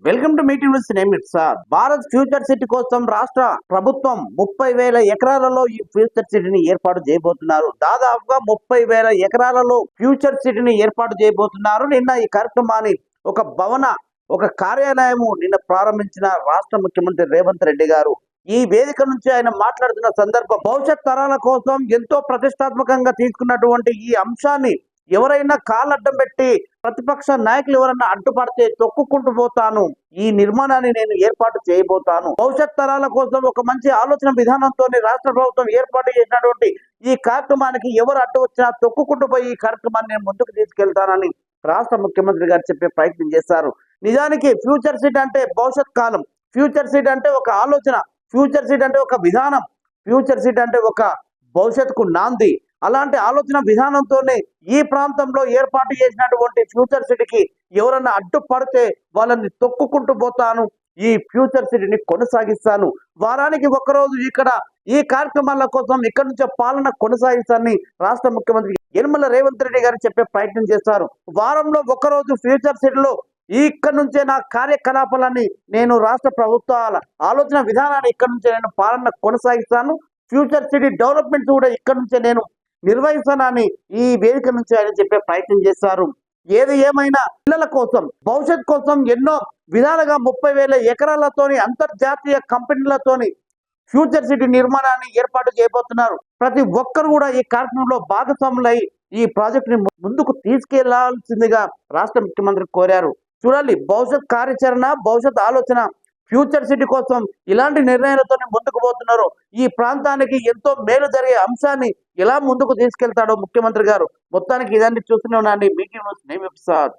Welcome to meeting with నేమిట్ sir. Bharat future city కోసం రాష్ట్ర ప్రభుత్వం 30,000 ఎకరాలలో ఈ ఫ్యూచర్ సిటీని ఏర్పాటు చేయబోతున్నారు. దాదాపుగా 30,000 ఎకరాలలో ఫ్యూచర్ సిటీని ఏర్పాటు చేయబోతున్నారు. నిన్న ఈ కార్యక్రమాన్ని ఒక కార్యాలయము నిన్న ప్రారంభించిన రాష్ట్ర ముఖ్యమంత్రి రేవంత్ రెడ్డి గారు. ఈ వేదిక నుంచి ఆయన మాట్లాడుతున్న సందర్భం, భవిష్యత్ తరాల కోసం ఎంతో ప్రతిష్టాత్మకంగా తీసుకున్నటువంటి ఈ అంశాన్ని ఎవరైనా కాళ్ళడ్డం పెట్టి ప్రతిపక్ష నాయకులు ఎవరైనా అడ్డుపడితే తొక్కుకుంటూ పోతాను. ఈ నిర్మాణాన్ని నేను ఏర్పాటు చేయబోతాను. భవిష్యత్ తరాల కోసం ఒక మంచి ఆలోచన విధానంతో రాష్ట్ర ప్రభుత్వం ఏర్పాటు చేసినటువంటి ఈ కార్యక్రమానికి ఎవరు అడ్డు వచ్చినా తొక్కుకుంటూ పోయి ఈ కార్యక్రమాన్ని నేను ముందుకు తీసుకెళ్తానని రాష్ట్ర ముఖ్యమంత్రి గారు చెప్పే ప్రయత్నం చేశారు. నిజానికి ఫ్యూచర్ సిటీ అంటే భవిష్యత్ కాలం, ఫ్యూచర్ సిటీ అంటే ఒక ఆలోచన, ఫ్యూచర్ సిటీ అంటే ఒక విధానం, ఫ్యూచర్ సిటీ అంటే ఒక భవిష్యత్తుకు నాంది. అలాంటి ఆలోచన విధానంతోనే ఈ ప్రాంతంలో ఏర్పాటు చేసినటువంటి ఫ్యూచర్ సిటీకి ఎవరన్నా అడ్డుపడితే వాళ్ళని తొక్కుకుంటూ పోతాను. ఈ ఫ్యూచర్ సిటీని కొనసాగిస్తాను. వారానికి ఒక్కరోజు ఇక్కడ ఈ కార్యక్రమాల కోసం ఇక్కడి నుంచే పాలన కొనసాగిస్తానని రాష్ట్ర ముఖ్యమంత్రి యనమల రేవంత్ రెడ్డి గారు చెప్పే ప్రయత్నం చేస్తారు. వారంలో ఒక్కరోజు ఫ్యూచర్ సిటీలో ఇక్కడ నుంచే నా కార్యకలాపాలని నేను రాష్ట్ర ప్రభుత్వాల ఆలోచన విధానాన్ని ఇక్కడ నుంచే నేను పాలన కొనసాగిస్తాను. ఫ్యూచర్ సిటీ డెవలప్మెంట్ కూడా ఇక్కడ నుంచే నేను నిర్వహిస్తానని ఈ వేదిక నుంచి ఆయన చెప్పే ప్రయత్నం చేశారు. ఏది ఏమైనా పిల్లల కోసం, భవిష్యత్ కోసం ఎన్నో విధాలుగా 30,000 ఎకరాలతోని అంతర్జాతీయ కంపెనీలతోని ఫ్యూచర్ సిటీ నిర్మాణాన్ని ఏర్పాటు చేయబోతున్నారు. ప్రతి ఒక్కరు కూడా ఈ కార్యక్రమంలో భాగస్వాములై ఈ ప్రాజెక్టుని ముందుకు తీసుకెళ్లాల్సిందిగా రాష్ట్ర ముఖ్యమంత్రి కోరారు. చూడాలి భవిష్యత్ కార్యాచరణ, భవిష్యత్ ఆలోచన ఫ్యూచర్ సిటీ కోసం ఇలాంటి నిర్ణయాలతో ముందుకు పోతున్నారు. ఈ ప్రాంతానికి ఎంతో మేలు జరిగే అంశాన్ని ఎలా ముందుకు తీసుకెళ్తాడో ముఖ్యమంత్రి గారు. మొత్తానికి ఇదాన్ని చూస్తూనే ఉన్నాండి. Meeting name Prasad.